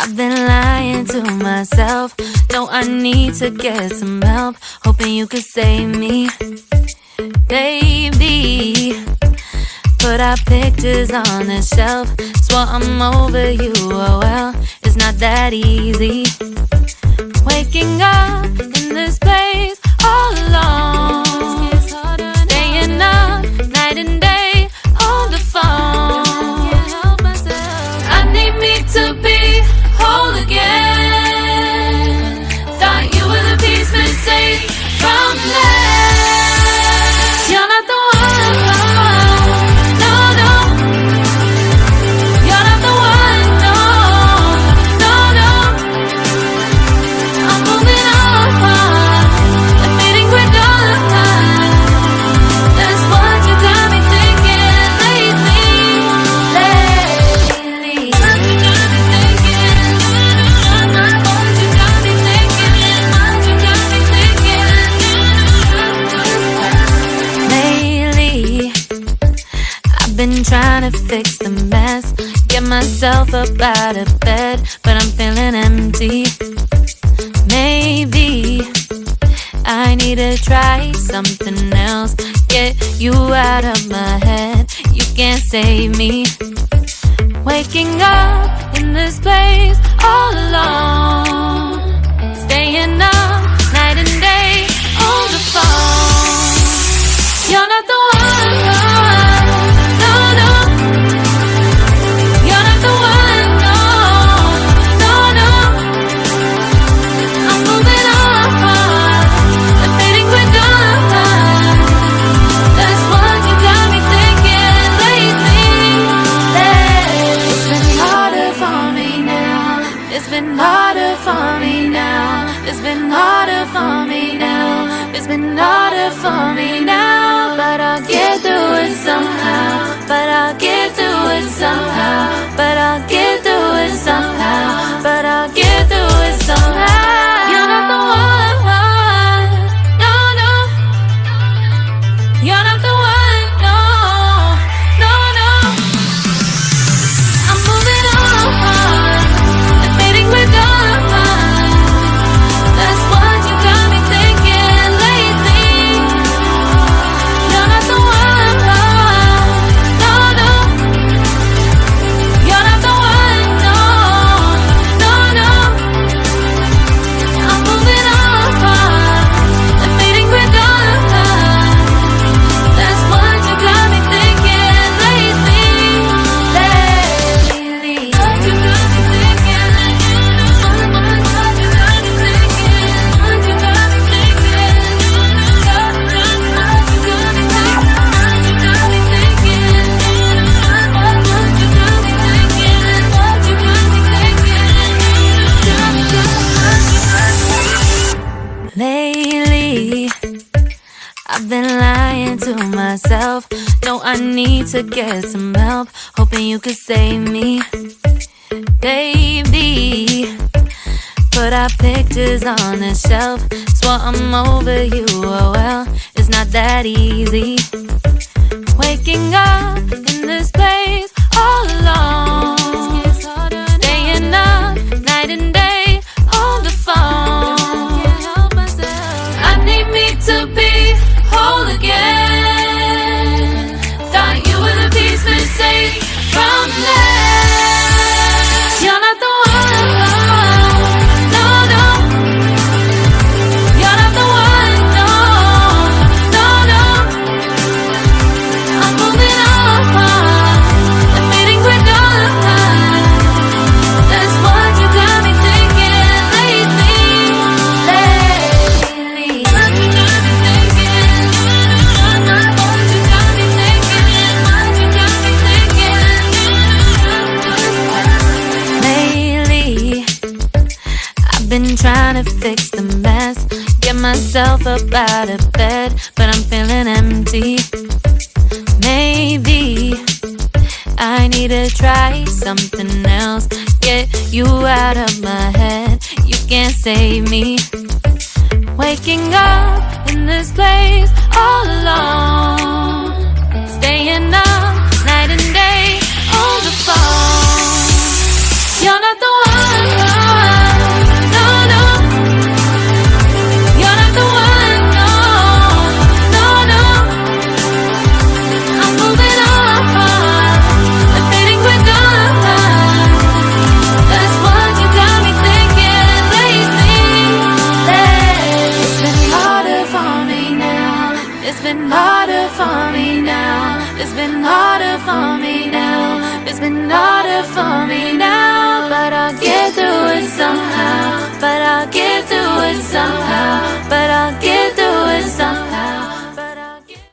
I've been lying to myself. No, I need to get some help. Hoping you could save me, baby. Put our pictures on the shelf. Swore I'm over you, oh well, it's not that easy. Waking up in this place all alone, staying up night and day on the phone. I need me to be whole again. Thought you were the piece missing from left. You're not the one, no, no. You're not the one, no, no, no. I'm moving on, admitting we're done. That's what you got me thinking lately. What you got me thinking. What you got me thinking. What you got me thinking. Lately, I've been trying to fix the mess, get myself up out of bed, but I'm feeling empty. Maybe I need to try something else, get you out of my head. You can't save me. Waking up in this place all alone, staying up night and day on the phone. You're not the one, no, no. You're not the one, no, no, no. I'm moving on, admitting we're done. That's what you got me thinking lately. It's been harder for me now. It's been harder for me now. It's been harder for me now. It's been harder for me now. But I'll get through it somehow. But I'll get through it somehow. But I'll get through it somehow. But I'll get through it somehow. You're not the one, no, no. You're not the one, no, no, no. I'm moving on, admitting we're done. That's what you got me thinking lately. You're not the one, no, no. You're not the one, no, no, no. I'm moving on, admitting we're done. That's what you got me thinking lately. What you got me thinking. What you got me thinking. What you got me thinking. What you got me thinking. What you got me thinking. What you got me thinking. Lately, I've been lying to myself. No, I need to get some help. Hoping you could save me, baby. Put our pictures on the shelf. Swore I'm over you, oh well, it's not that easy. Waking up in this place all alone, staying up night and day on the phone. I need me to be whole again. Thought you were the piece missing from left. You're not the one, no, no. You're not the one, no, no, no. I'm moving on, admitting we're done. That's what you got me thinking lately. What you got me thinking. What you got me thinking. What you got me thinking. Lately, I've been trying to fix the mess, get myself up out of bed, but I'm feeling empty. Maybe I need to try something else, get you out of my head. You can't save me. Waking up in this place all alone, staying up night and day on the phone. You're not the one. It's been harder for me now. It's been harder for me now. But I'll get through it somehow. But I'll get through it somehow. But I'll get through it somehow.